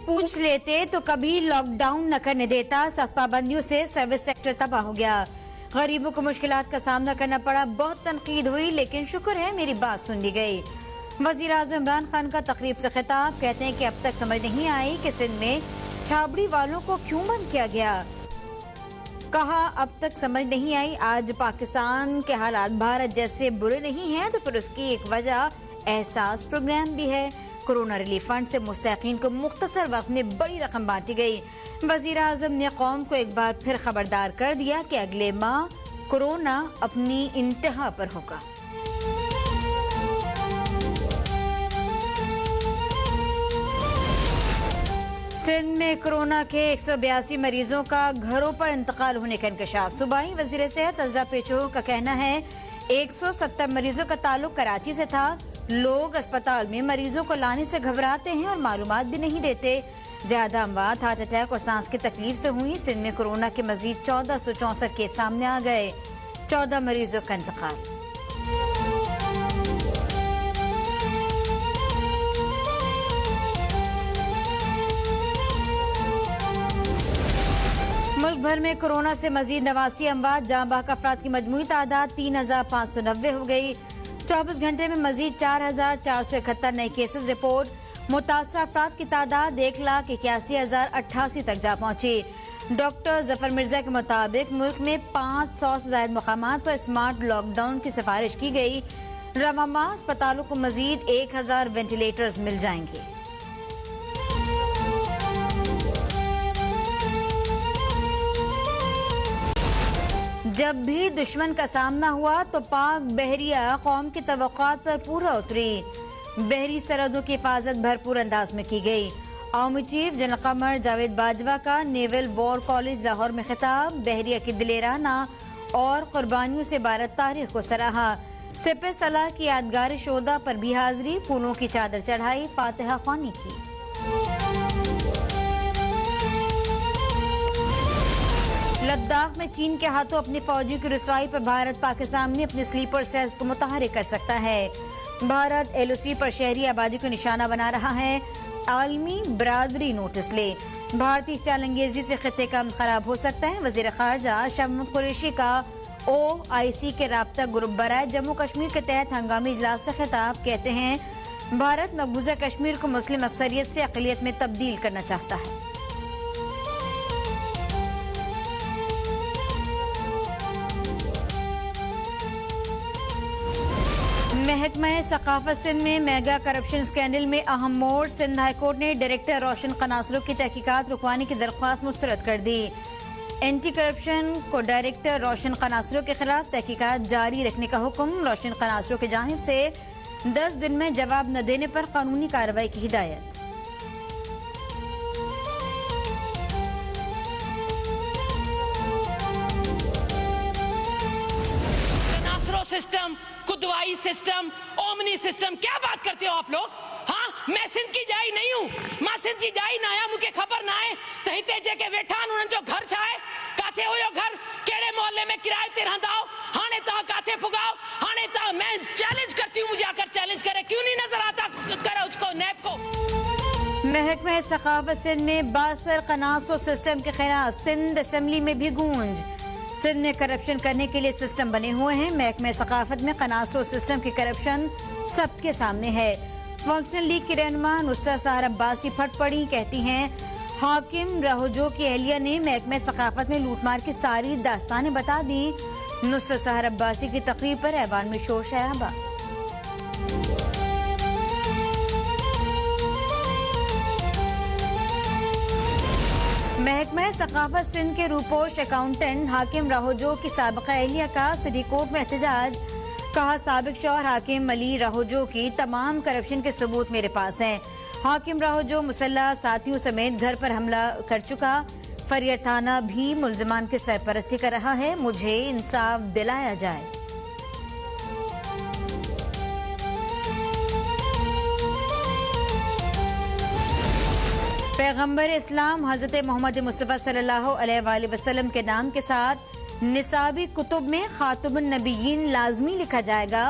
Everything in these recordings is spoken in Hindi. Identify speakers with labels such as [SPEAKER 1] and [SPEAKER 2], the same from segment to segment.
[SPEAKER 1] पूछ लेते तो कभी लॉकडाउन न करने देता। सख्त पाबंदियों से सर्विस सेक्टर तबाह हो गया। गरीबों को मुश्किलात का सामना करना पड़ा। बहुत तनकीद हुई लेकिन शुक्र है मेरी बात सुन ली गई। वजीर आज़म इमरान खान का तकरीब से खिताब, कहते हैं कि अब तक समझ नहीं आई कि सिंध में छाबड़ी वालों को क्यों बंद किया गया। कहा अब तक समझ नहीं आई। आज पाकिस्तान के हालात भारत जैसे बुरे नहीं हैं तो फिर उसकी एक वजह एहसास प्रोग्राम भी है। कोरोना रिलीफ फंड से मुस्तहिकीन को मुख्तसर वक्त में बड़ी रकम बांटी गई। वजीर आज़म ने कौम को एक बार फिर खबरदार कर दिया कि अगले माह कोरोना अपनी इंतहा पर होगा। सिंध में कोरोना के 182 मरीजों का घरों पर इंतकाल होने का इंकशाफ। सूबाई वजीर सेहत अजरा पेचो का कहना है 170 मरीजों का ताल्लुक कराची से था। लोग अस्पताल में मरीजों को लाने से घबराते हैं और मालूमात भी नहीं देते। ज्यादा अमवात हार्ट अटैक और सांस की तकलीफ से हुई। सिंध में कोरोना के मजीद 1464 केस सामने आ गए। 14 मरीजों का इंतकाल। मुल्क भर में कोरोना से मजीद 89 अमवात। जाँ बहक अफराद की मजमूई तादाद 3590 हो गई। 24 घंटे में मजीद 4471 नए केसेस रिपोर्ट। मुतासर अफराद की तादाद 1,81,088 तक जा पहुंची। डॉक्टर जफर मिर्जा के मुताबिक मुल्क में 500 से ज्यादा मुकामात पर स्मार्ट लॉकडाउन की सिफारिश की गई। रवा माह अस्पतालों को मजीद 1000 वेंटिलेटर्स मिल जाएंगे। जब भी दुश्मन का सामना हुआ तो पाक बहरिया कौम की तवक्कात पर पूरा उतरी। बहरी सरहदों की हिफाजत भरपूर अंदाज में की गई। Army chief general Qamar Javed Bajwa का नेवल वॉर कॉलेज लाहौर में खिताब। बहरिया की दिलेराना और कुर्बानियों से भारत तारीख को सराहा। सिपह सलाह की यादगार शोदा पर भी हाजिरी। फूलों की चादर चढ़ाई, फातिहा ख्वानी की। लद्दाख में चीन के हाथों अपनी फौजियों की रुसवाई पर भारत पाकिस्तान में अपने स्लीपर सेल्स को मुतहरिक कर सकता है। भारत एलओसी पर शहरी आबादी को निशाना बना रहा है। आलमी बरादरी नोटिस ले। भारतीय चालंगेजी से खिते का खराब हो सकता है। वजीर खारजा शाह महमूद कुरैशी का OIC के राब्ता ग्रुप बराए जम्मू कश्मीर के तहत हंगामी इजलास से खिताब। कहते हैं भारत मकबूजा कश्मीर को मुस्लिम अक्सरियत से अक़लियत में तब्दील करना चाहता है। महकमा सकाफत सिंध में मेगा करप्शन स्कैंडल में अहम मोड़। सिंध हाईकोर्ट ने डायरेक्टर रोशन कनासरो की तहकीकात रुकवाने की दरख्वास्त मुस्तरद कर दी। एंटी करप्शन को डायरेक्टर रोशन कनासरो के खिलाफ तहकीकात जारी रखने का हुक्म। रोशन कनासरो की जानिब से 10 दिन में जवाब न देने पर कानूनी कार्रवाई की हिदायत।
[SPEAKER 2] सिस्टम, कुदवाई सिस्टम, ओमनी सिस्टम, क्या बात करते हो आप लोग? हाँ, मैं सिंध की जाई नहीं हूँ। मां सिंध की जाई ना आया, मुझे खबर ना है तहिते जेके वेठान उन्हनि जो घर छाए काथे हुयो घर, केड़े मोहल्ले में किराए ते रहंदा हो, हाने ता काथे फुगाओ, हाने ता मैं चैलेंज करती हूँ, मुझे आकर चैलेंज करे, क्यों नहीं नजर आता करो उसको नैब को।
[SPEAKER 1] महकमा सखावत सिंध में बासर कनासो सिस्टम के खिलाफ सिंध असेंबली में भी गूंज। सिंध में करप्शन करने के लिए सिस्टम बने हुए हैं। महकमा सकाफत में कनासो सिस्टम की करप्शन सबके सामने है। फंक्शनल लीग की रहनुमा नुसरत सहर अब्बासी फट पड़ी। कहती हैं हाकिम रहोजो की अहलिया ने महकमा सकाफत में लूटमार की सारी दास्तानें बता दी। नुसरत सहर अब्बासी की तकरीर पर ऐवान में शोर शराबा। महकमा सकाफत सिंध के रूपोश अकाउंटेंट हाकिम राहोजो की साबिका अहलिया का सिटी कोर्ट में एहतजाज। कहा साबिक शौहर हाकिम अली राहोजो की तमाम करप्शन के सबूत मेरे पास हैं। हाकिम राहोजो मुसल्लह साथियों समेत घर पर हमला कर चुका। फरियर थाना भी मुल्जिमान की सरपरस्ती कर रहा है। मुझे इंसाफ दिलाया जाए। पैगंबर इस्लाम हजरत मोहम्मद मुस्तफ़ा सल्लल्लाहु अलैहि वसल्लम के नाम के साथ निसाबी कुतुब में खातमुन नबीयीन लाजमी लिखा जाएगा।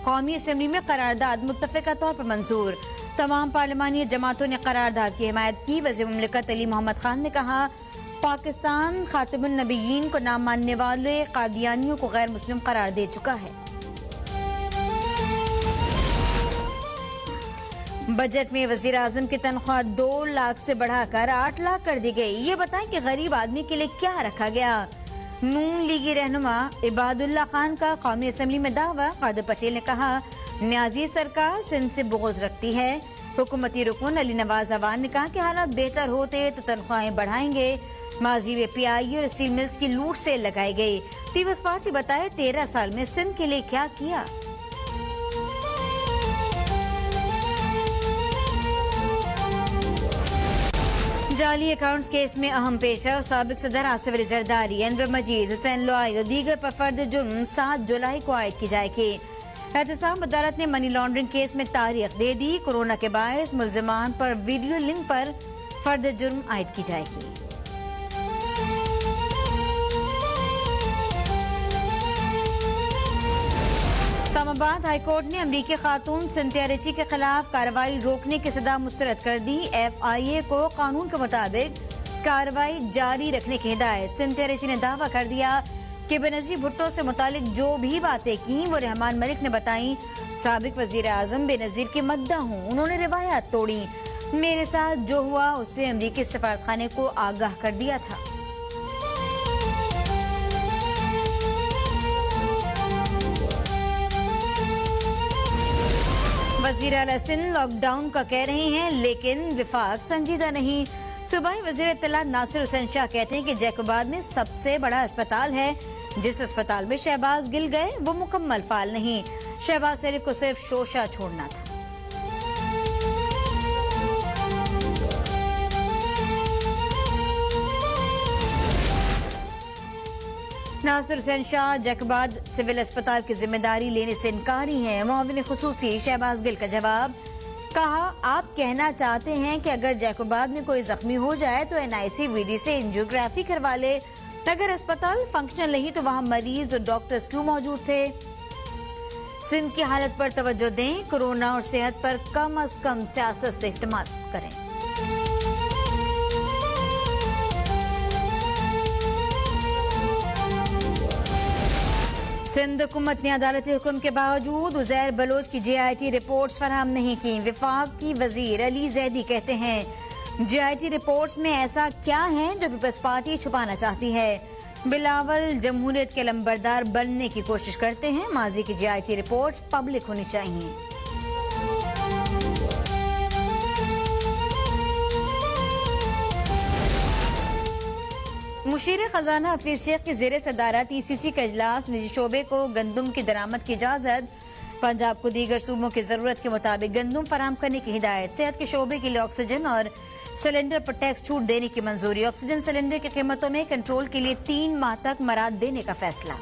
[SPEAKER 1] कौमी असेंबली में करारदाद मुत्तफ़िक़ा तौर पर मंजूर। तमाम पार्लिमानी जमातों ने करारदाद की हिमायत की। वज़ीर मुमलिकत अली मोहम्मद खान ने कहा, पाकिस्तान खातिमुन नबीयीन को नाम मानने वाले कादियानियों को गैर मुस्लिम करार दे चुका है। बजट में वज़ीर आज़म की तनख्वाह 2 लाख से बढ़ाकर 8 लाख कर दी गई। ये बताएं कि गरीब आदमी के लिए क्या रखा गया। नून लीगी रहनुमा इबादुल्ला खान का कौमी असम्बली में दावा। कादर पटेल ने कहा, न्याजी सरकार सिंध से बुग़्ज़ रखती है। हुकूमती रुकन अली नवाज अवान ने कहा कि हालात बेहतर होते तो तनख्वाहें बढ़ाएंगे। माजी में PI और स्टील मिल्स की लूट से लगाई गई। पीपल्स पार्टी बताए 13 साल में सिंध के लिए क्या किया। जाली अकाउंट्स केस में अहम पेशा साबिक सदर आसिफ अली जरदारी, अनवर मजीद, हुसैन लोआई और दीगर पर फर्द जुर्म 7 जुलाई को आयद की जाएगी। एहतसाब अदालत ने मनी लॉन्ड्रिंग केस में तारीख दे दी। कोरोना के बायस मुल्जिमान पर वीडियो लिंक पर फर्द जुर्म आयद की जाएगी। इस्लामाबाद हाईकोर्ट ने अमरीकी खातून सिंथिया रिची के खिलाफ कार्रवाई रोकने की सदा मुस्तरद कर दी। FIA को कानून के मुताबिक कार्रवाई जारी रखने की हिदायत। सिंथिया रिची ने दावा कर दिया कि बेनजीर भुट्टो से मुतालिक जो भी बातें की वो रहमान मलिक ने बताई। साबिक वजीर आजम बेनजीर के मद्दा हूँ, उन्होंने रिवायत तोड़ी। मेरे साथ जो हुआ उससे अमरीकी सफारतखाने को आगाह कर दिया था। वजीर आला सिंध लॉकडाउन का कह रहे हैं, लेकिन विफाक संजीदा नहीं। सूबाई वजीर इत्तलात नासिर हुसैन शाह कहते हैं कि जैकोबाद में सबसे बड़ा अस्पताल है। जिस अस्पताल में शहबाज गिल गए वो मुकम्मल फाल नहीं। शहबाज शरीफ को सिर्फ शोशा छोड़ना था। नासिर हुसैन शाह जैकोबाद सिविल अस्पताल की जिम्मेदारी लेने से इनकारी हैं। मुआविन खुसूसी शहबाज गिल का जवाब, कहा, आप कहना चाहते हैं कि अगर जैकोबाद में कोई जख्मी हो जाए तो NIC VD से एंजियोग्राफी करवा ले। अगर अस्पताल फंक्शनल नहीं तो वहाँ मरीज और डॉक्टर्स क्यों मौजूद थे। सिंध की हालत पर तवज्जो दें। कोरोना और सेहत पर कम अज कम सियासत से इस्तेमाल करें। सिंध हुकूमत ने अदालती हुक्म के बावजूद उज़ैर बलोच की JIT रिपोर्ट्स फराहम नहीं की। विफाक की वजीर अली जैदी कहते हैं, JIT रिपोर्ट्स में ऐसा क्या है जो पीपल्स पार्टी छुपाना चाहती है। बिलावल जमहूरियत के लंबरदार बनने की कोशिश करते हैं। माजी की JIT रिपोर्ट्स पब्लिक होनी चाहिए। मुशीर खजाना हफीज शेख की ज़ेरे सदारत ECC का इजलास। निजी शोबे को गंदुम की दरामद की इजाजत। पंजाब को दीगर सूबों की जरूरत के मुताबिक गंदुम फराम करने की हिदायत। सेहत के शोबे के लिए ऑक्सीजन और सिलेंडर पर टैक्स छूट देने की मंजूरी। ऑक्सीजन सिलेंडर की कीमतों में कंट्रोल के लिए 3 माह तक मराद देने का फैसला।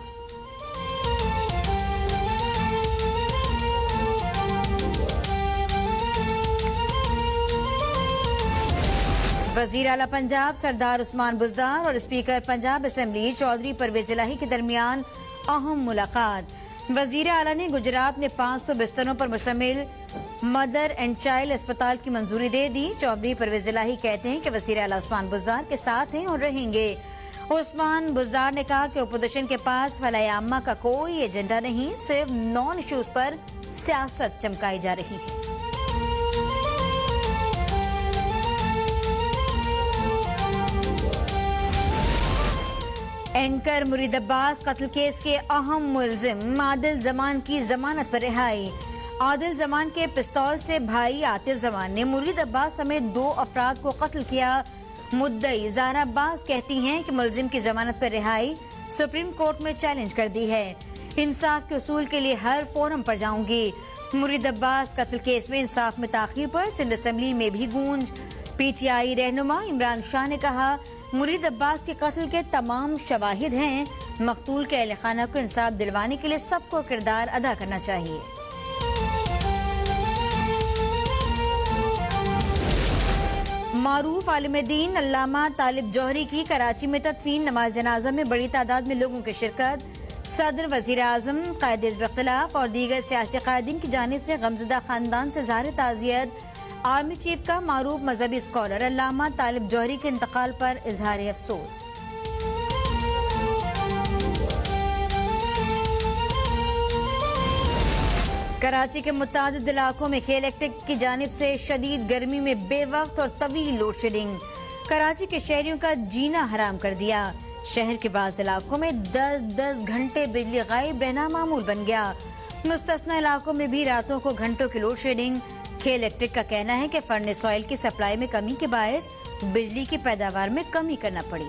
[SPEAKER 1] वजीर आला पंजाब सरदार उस्मान बुज़दार और स्पीकर पंजाब असेंबली चौधरी परवेज इलाही के दरमियान अहम मुलाकात। वजीर आला ने गुजरात में 500 बिस्तरों पर मुश्तमिल मदर एंड चाइल्ड अस्पताल की मंजूरी दे दी। चौधरी परवेज इलाही कहते हैं कि वजीर आला उस्मान बुज़दार के साथ हैं और रहेंगे। उस्मान बुज़दार ने कहा कि अपोजिशन के पास फलाए आम्मा का कोई एजेंडा नहीं, सिर्फ नॉन इश्यूज पर सियासत चमकाई जा रही है। एंकर मुरीद अब्बास कत्ल केस के अहम मुलजिम आदिल जमान की जमानत पर रिहाई। आदिल जमान के पिस्तौल से भाई आतिफ जमान ने मुरीद अब्बास समेत 2 अफराद को कत्ल किया। मुद्दई ज़ारा अब्बास कहती हैं कि मुलजिम की जमानत पर रिहाई सुप्रीम कोर्ट में चैलेंज कर दी है। इंसाफ के उसूल के लिए हर फोरम पर जाऊंगी। मुरीद अब्बास कत्ल केस में इंसाफ में ताखीर पर सिंध असेंबली में भी गूंज। PTI रहनुमा इमरान शाह ने कहा, मुरीद अब्बास के कत्ल के तमाम शवाहिद हैं। मकतूल के अहले खाना को इंसाफ दिलवाने के लिए सबको किरदार अदा करना चाहिए। मारूफ आलिम दीन अल्लामा तालिब जौहरी की कराची में तदफीन। नमाज जनाजा में बड़ी तादाद में लोगों की शिरकत। सदर, वजीर आजम, कायदे हिज़्ब इख्तिलाफ और दीगर सियासी कायदीन की जानिब से गमज़दा खानदान से ज़ाहिर ताज़ियत। आर्मी चीफ का मारूफ मजहबी स्कॉलर अल्लामा तालिब जौहरी के इंतकाल पर इजहार अफसोस। कराची के मुतादिद इलाकों में इलेक्ट्रिक की जानिब से शदीद गर्मी में बेवक्त और तवील लोड शेडिंग कराची के शहरियों का जीना हराम कर दिया। शहर के बाज़ इलाकों में 10-10 घंटे बिजली गायब रहना मामूल बन गया। मुस्तस्ना इलाकों में भी रातों को घंटों की लोड शेडिंग। इलेक्ट्रिक का कहना है कि फर्नेस ऑयल की सप्लाई में कमी के बायस बिजली की पैदावार में कमी करना पड़ी।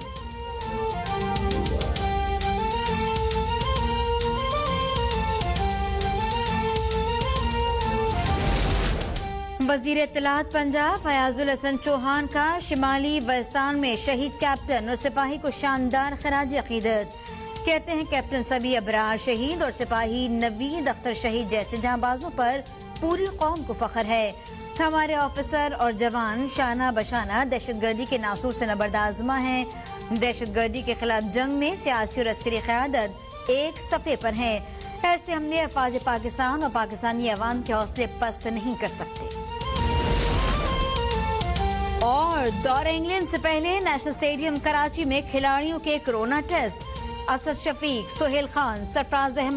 [SPEAKER 1] वजीर इत्तलात पंजाब फयाजुल हसन चौहान का शिमाली वजिस्तान में शहीद कैप्टन और सिपाही को शानदार खराज अकीदत। कहते हैं कैप्टन सभी अबरार शहीद और सिपाही नवीद अख्तर शहीद जैसे जांबाजों पर पूरी कौम को फख्र है। हमारे ऑफिसर और जवान शाना बशाना दहशतगर्दी के नासूर से नबरदाजमा हैं। दहशतगर्दी के खिलाफ जंग में सियासी और अस्करी क़यादत एक सफ़े पर है। ऐसे हमने अफवाज पाकिस्तान और पाकिस्तानी अवाम के हौसले पस्त नहीं कर सकते। और दौरे इंग्लैंड से पहले नेशनल स्टेडियम कराची में खिलाड़ियों के कोरोना टेस्ट। असद शफीक, सोहेल खान, सरफराज अहमद